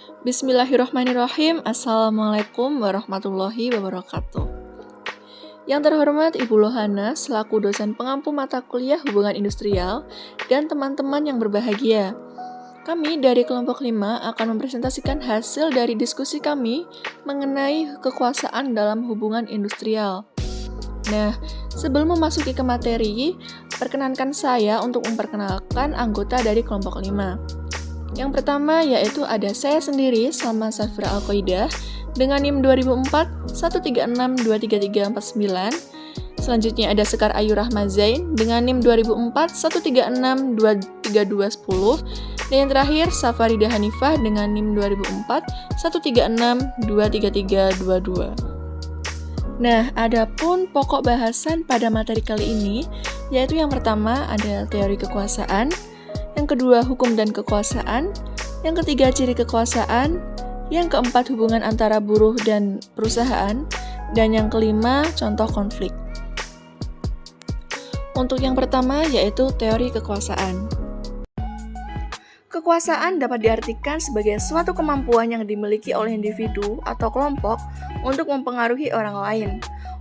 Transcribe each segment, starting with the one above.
Bismillahirrahmanirrahim. Assalamualaikum warahmatullahi wabarakatuh. Yang terhormat Ibu Lohana selaku dosen pengampu mata kuliah hubungan industrial dan teman-teman yang berbahagia. Kami dari kelompok 5 akan mempresentasikan hasil dari diskusi kami mengenai kekuasaan dalam hubungan industrial. Nah, sebelum memasuki ke materi, perkenankan saya untuk memperkenalkan anggota dari kelompok 5. Yang pertama yaitu ada saya sendiri, Salma Safira Al-Qaidah, dengan NIM 2004 136233349. Selanjutnya ada Sekar Ayu Rahmazain dengan NIM 2004 136232210. Dan yang terakhir Safarida Hanifah dengan NIM 2004 136233322. Nah, adapun pokok bahasan pada materi kali ini yaitu yang pertama ada teori kekuasaan, yang kedua hukum dan kekuasaan, yang ketiga ciri kekuasaan, yang keempat hubungan antara buruh dan perusahaan, dan yang kelima contoh konflik. Untuk yang pertama yaitu teori kekuasaan. Kekuasaan dapat diartikan sebagai suatu kemampuan yang dimiliki oleh individu atau kelompok untuk mempengaruhi orang lain.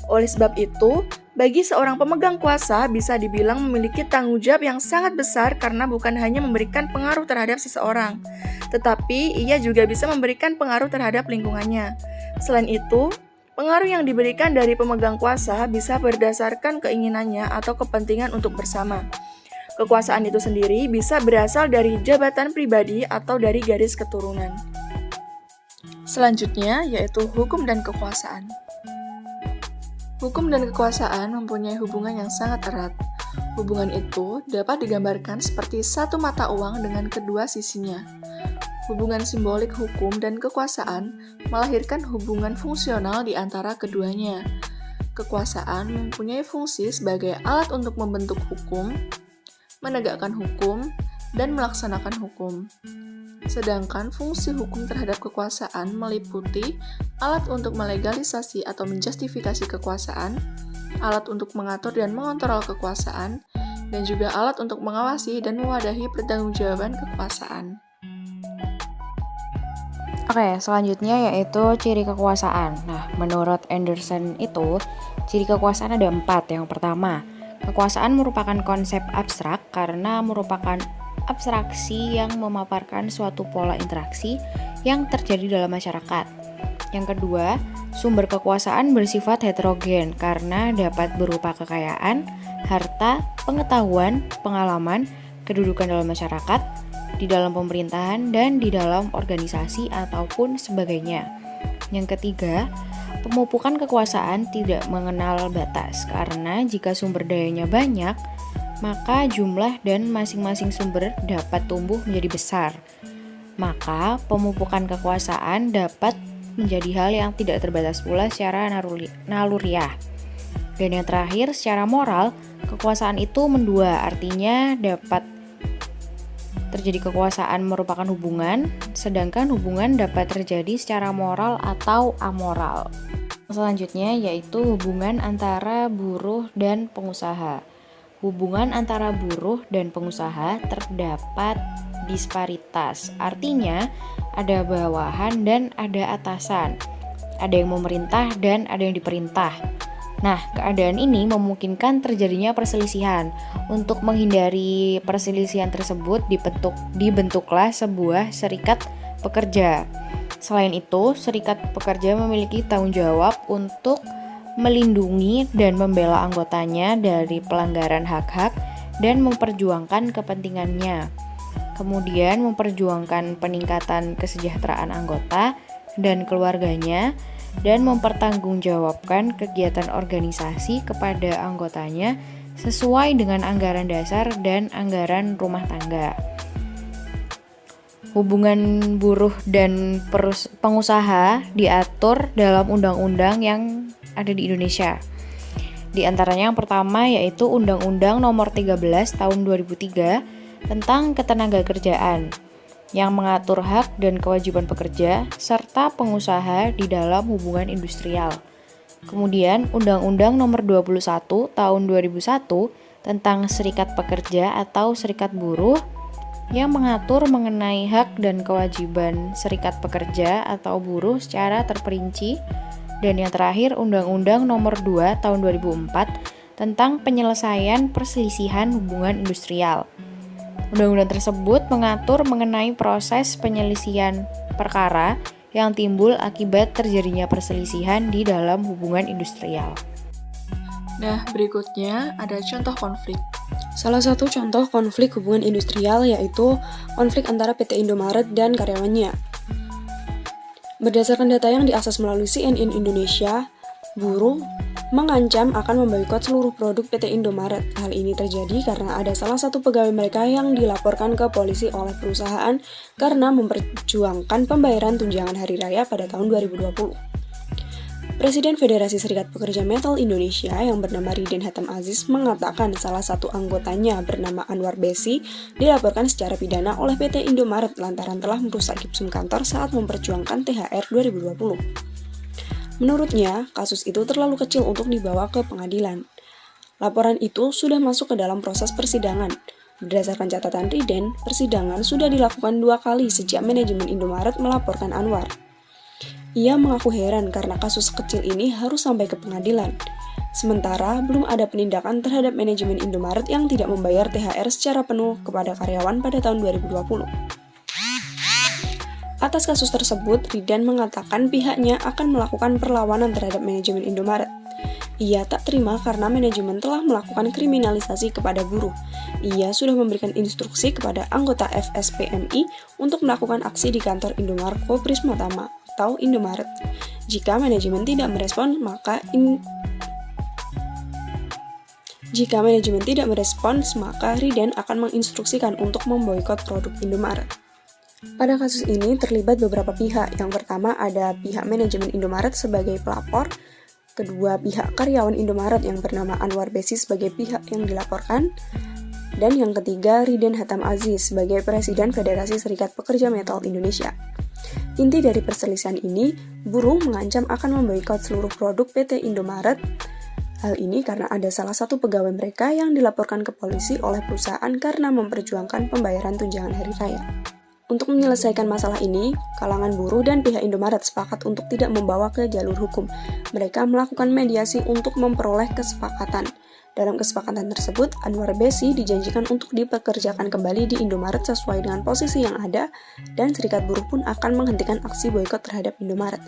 Oleh sebab itu, bagi seorang pemegang kuasa bisa dibilang memiliki tanggung jawab yang sangat besar karena bukan hanya memberikan pengaruh terhadap seseorang, tetapi ia juga bisa memberikan pengaruh terhadap lingkungannya. Selain itu, pengaruh yang diberikan dari pemegang kuasa bisa berdasarkan keinginannya atau kepentingan untuk bersama. Kekuasaan itu sendiri bisa berasal dari jabatan pribadi atau dari garis keturunan. Selanjutnya yaitu hukum dan kekuasaan. Hukum dan kekuasaan mempunyai hubungan yang sangat erat. Hubungan itu dapat digambarkan seperti satu mata uang dengan kedua sisinya. Hubungan simbolik hukum dan kekuasaan melahirkan hubungan fungsional di antara keduanya. Kekuasaan mempunyai fungsi sebagai alat untuk membentuk hukum, menegakkan hukum, dan melaksanakan hukum. Sedangkan fungsi hukum terhadap kekuasaan meliputi alat untuk melegalisasi atau menjustifikasi kekuasaan, alat untuk mengatur dan mengontrol kekuasaan, dan juga alat untuk mengawasi dan mewadahi pertanggungjawaban kekuasaan. Oke, selanjutnya yaitu ciri kekuasaan. Nah, menurut Anderson itu, ciri kekuasaan ada 4. Yang pertama, kekuasaan merupakan konsep abstrak karena merupakan abstraksi yang memaparkan suatu pola interaksi yang terjadi dalam masyarakat. Yang kedua, sumber kekuasaan bersifat heterogen karena dapat berupa kekayaan, harta, pengetahuan, pengalaman, kedudukan dalam masyarakat, di dalam pemerintahan, dan di dalam organisasi ataupun sebagainya. Yang ketiga, pemupukan kekuasaan tidak mengenal batas karena jika sumber dayanya banyak, maka jumlah dan masing-masing sumber dapat tumbuh menjadi besar. Maka pemupukan kekuasaan dapat menjadi hal yang tidak terbatas pula secara naluriah. Dan yang terakhir, secara moral, kekuasaan itu mendua, artinya dapat terjadi kekuasaan merupakan hubungan, sedangkan hubungan dapat terjadi secara moral atau amoral. Selanjutnya yaitu hubungan antara buruh dan pengusaha. Hubungan antara buruh dan pengusaha terdapat disparitas, artinya ada bawahan dan ada atasan, ada yang memerintah dan ada yang diperintah. Nah, keadaan ini memungkinkan terjadinya perselisihan. Untuk menghindari perselisihan tersebut dibentuklah sebuah serikat pekerja. Selain itu, serikat pekerja memiliki tanggung jawab untuk melindungi dan membela anggotanya dari pelanggaran hak-hak dan memperjuangkan kepentingannya. Kemudian memperjuangkan peningkatan kesejahteraan anggota dan keluarganya dan mempertanggungjawabkan kegiatan organisasi kepada anggotanya sesuai dengan anggaran dasar dan anggaran rumah tangga. Hubungan buruh dan pengusaha diatur dalam undang-undang yang ada di Indonesia. Di antaranya yang pertama yaitu Undang-Undang Nomor 13 Tahun 2003 tentang Ketenagakerjaan yang mengatur hak dan kewajiban pekerja serta pengusaha di dalam hubungan industrial. Kemudian Undang-Undang Nomor 21 Tahun 2001 tentang Serikat Pekerja atau Serikat Buruh yang mengatur mengenai hak dan kewajiban serikat pekerja atau buruh secara terperinci. Dan yang terakhir, Undang-Undang Nomor 2 Tahun 2004 tentang penyelesaian perselisihan hubungan industrial. Undang-undang tersebut mengatur mengenai proses penyelesaian perkara yang timbul akibat terjadinya perselisihan di dalam hubungan industrial. Nah, berikutnya ada contoh konflik. Salah satu contoh konflik hubungan industrial yaitu konflik antara PT Indomaret dan karyawannya. Berdasarkan data yang diakses melalui CNN Indonesia, buruh mengancam akan memboikot seluruh produk PT Indomaret. Hal ini terjadi karena ada salah satu pegawai mereka yang dilaporkan ke polisi oleh perusahaan karena memperjuangkan pembayaran tunjangan hari raya pada tahun 2020. Presiden Federasi Serikat Pekerja Metal Indonesia yang bernama Riden Hatam Aziz mengatakan salah satu anggotanya bernama Anwar Besi dilaporkan secara pidana oleh PT Indomaret lantaran telah merusak gipsum kantor saat memperjuangkan THR 2020. Menurutnya, kasus itu terlalu kecil untuk dibawa ke pengadilan. Laporan itu sudah masuk ke dalam proses persidangan. Berdasarkan catatan Riden, persidangan sudah dilakukan 2 kali sejak manajemen Indomaret melaporkan Anwar. Ia mengaku heran karena kasus kecil ini harus sampai ke pengadilan. Sementara, belum ada penindakan terhadap manajemen Indomaret yang tidak membayar THR secara penuh kepada karyawan pada tahun 2020. Atas kasus tersebut, Riden mengatakan pihaknya akan melakukan perlawanan terhadap manajemen Indomaret. Ia tak terima karena manajemen telah melakukan kriminalisasi kepada buruh. Ia sudah memberikan instruksi kepada anggota FSPMI untuk melakukan aksi di kantor Indomarko Prisma Tama atau Indomaret. Jika manajemen tidak merespons, maka Riden akan menginstruksikan untuk memboikot produk Indomaret. Pada kasus ini terlibat beberapa pihak. Yang pertama ada pihak manajemen Indomaret sebagai pelapor, kedua pihak karyawan Indomaret yang bernama Anwar Besi sebagai pihak yang dilaporkan, dan yang ketiga Riden Hatam Aziz sebagai Presiden Federasi Serikat Pekerja Metal Indonesia. Inti dari perselisihan ini, buruh mengancam akan memboikot seluruh produk PT Indomaret. Hal ini karena ada salah satu pegawai mereka yang dilaporkan ke polisi oleh perusahaan karena memperjuangkan pembayaran tunjangan hari raya. Untuk menyelesaikan masalah ini, kalangan buruh dan pihak Indomaret sepakat untuk tidak membawa ke jalur hukum. Mereka melakukan mediasi untuk memperoleh kesepakatan. Dalam kesepakatan tersebut, Anwar Besi dijanjikan untuk dipekerjakan kembali di Indomaret sesuai dengan posisi yang ada, dan serikat buruh pun akan menghentikan aksi boikot terhadap Indomaret.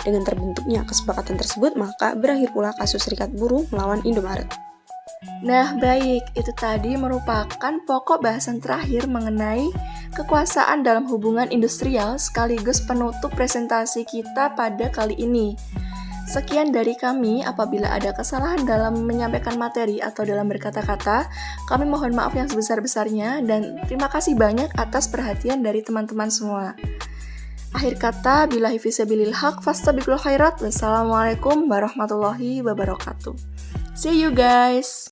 Dengan terbentuknya kesepakatan tersebut, maka berakhir pula kasus serikat buruh melawan Indomaret. Nah, baik, itu tadi merupakan pokok bahasan terakhir mengenai kekuasaan dalam hubungan industrial sekaligus penutup presentasi kita pada kali ini. Sekian dari kami. Apabila ada kesalahan dalam menyampaikan materi atau dalam berkata-kata, kami mohon maaf yang sebesar-besarnya dan terima kasih banyak atas perhatian dari teman-teman semua. Akhir kata, billahi fisabilil haq, fastabiqul khairat. Wassalamualaikum warahmatullahi wabarakatuh. See you guys!